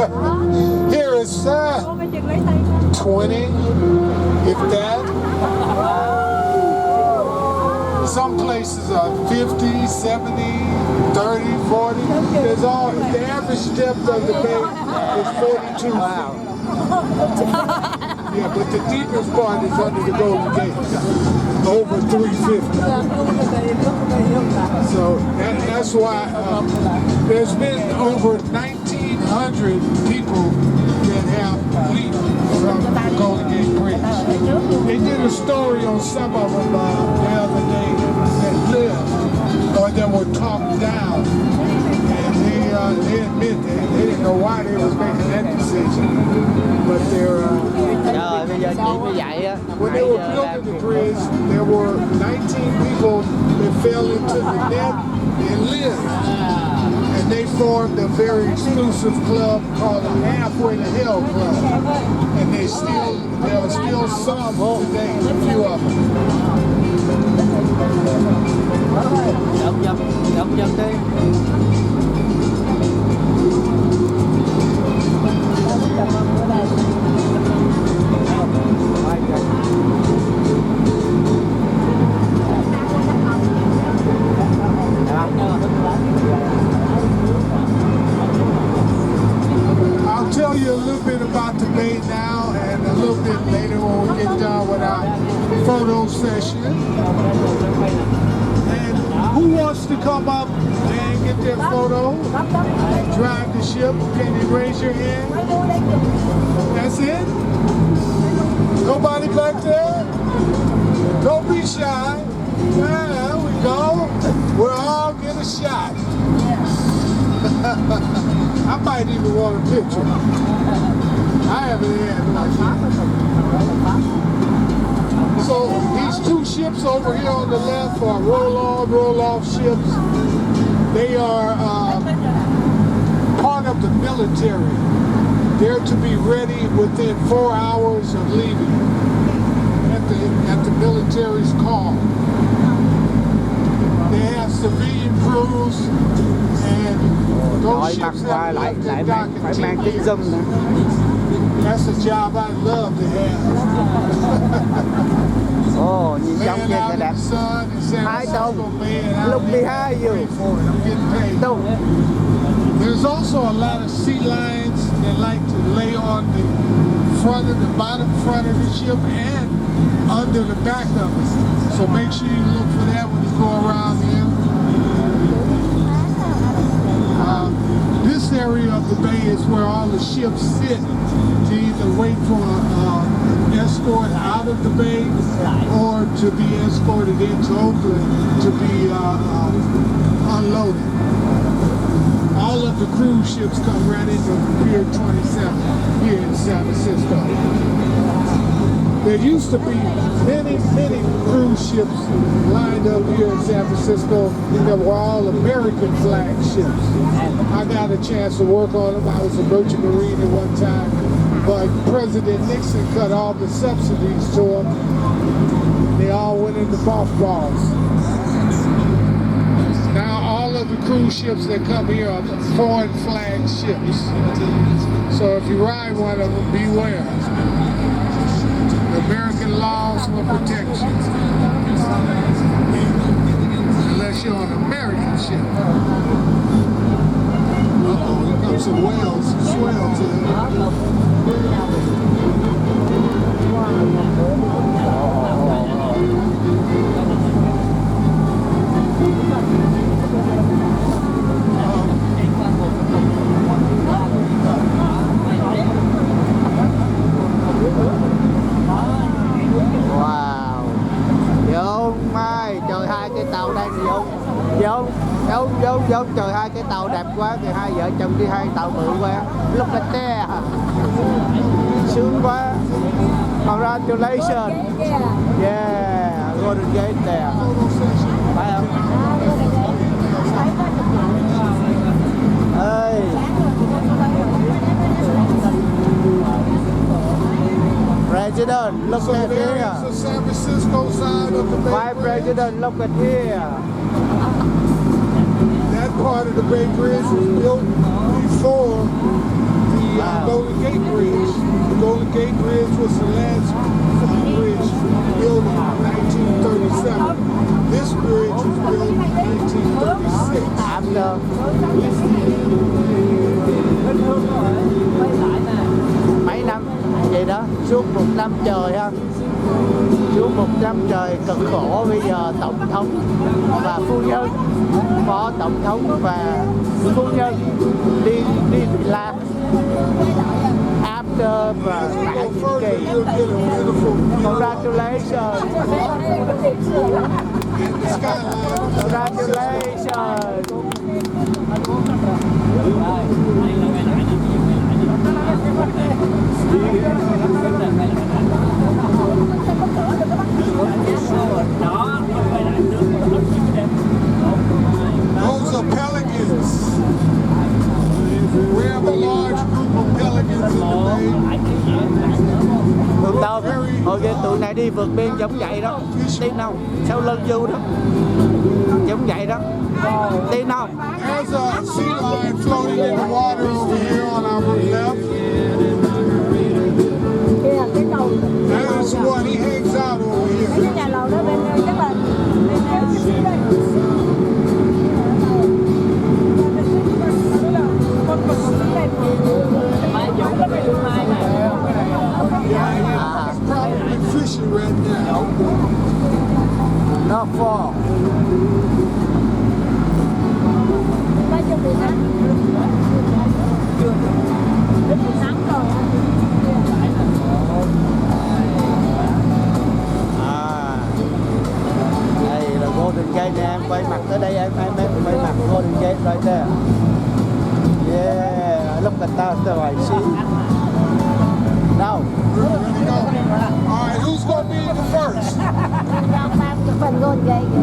Here is 20, if that. Some places are 50, 70, 30, 40. There's all, the average depth of the bay is 42 feet. Yeah, but the deepest part is under the Golden Gate, over 350. So that's why there's been over 1,900 people that have leaped from the Golden Gate Bridge. They did a story on some of them the other day that lived or that were talked down. And they admit that they didn't know why they was making that decision. But they're when they were building the bridge, there were 19 people that fell into the net and lived. And they formed a very exclusive club called the Halfway to Hell Club. And there are still some today, a few of them. I'll tell you a little bit about the bay now and a little bit later when we get done with our photo session. And who wants to come up and get their photo and drive the ship? Can you raise your hand? That's it? Nobody back there? Don't be shy. There we go. We'll all get a shot. I might even want a picture. I haven't had one. So these two ships over here on the left are roll-on, roll-off ships. They are part of the military. They're to be ready within 4 hours of leaving at the military's call. They have civilian crews and those ships have left their dock in 10 years. That's a job I'd love to have. Ồ, nhìn trong kia cái đẹp. Hai tông, lúc 12 giờ. Tông. There's also a lot of sea lions that like to lay on the front of the bottom front of the ship and under the back of it. So make sure you look for that when you go around here. This area of the bay is where all the ships sit to either wait for an escort out of the bay or to be escorted into Oakland to be unloaded. All of the cruise ships come right into Pier 27 here in San Francisco. There used to be many cruise ships lined up here in San Francisco that were all American flag ships. I got a chance to work on them. I was a merchant marine at one time, but President Nixon cut all the subsidies to them. They all went into mothballs. Now all of the cruise ships that come here are foreign flag ships. So if you ride one of them, beware. American laws will protect you. Unless you're on an American ship. Uh-oh, here comes some whales and swells in. Wow. Vô Mai, trời hai cái tàu đây thì vô trời hai cái tàu đẹp quá, thì hai vợ chồng đi hai tàu bự quá. Look at there. Sướng quá. Congratulations. Yeah, Golden Gate there. Phải không? Ê. President, look So at there here. is the San Francisco side of the Bay Vice Bridge. President, look at here. That part of the Bay Bridge was built before the after mấy năm vậy đó, suốt một năm trời ha, suốt một năm trời cực khổ. Bây giờ tổng thống và phu nhân, phó tổng thống và phu nhân đi Việt Nam after và tại Go nhiệm further, kỳ. you'll get a beautiful view. Congratulations, Skyline. congratulations. Those are pelicans. We have a large group of pelicans in the bay. Tụi tao, ok, tụi này đi vượt biên giống vậy đó, tin không? Sau lưng Du đó, giống vậy đó, tin không? There's a sea lion floating in the water over here on our left. Kia cái cầu There's one. He hangs out over cái here. nhà lầu đó bên chắc là bên đây. He's probably fishing right now. Nó for Bao nhiêu tiền anh? Nắng rồi. đây là Golden Gate nè, em quay mặt tới đây, em quay mặt Golden Gate right there. Yeah, look at that, I see. Đâu? Ready to go. All right, who's gonna be the first? Chụp hình luôn vậy.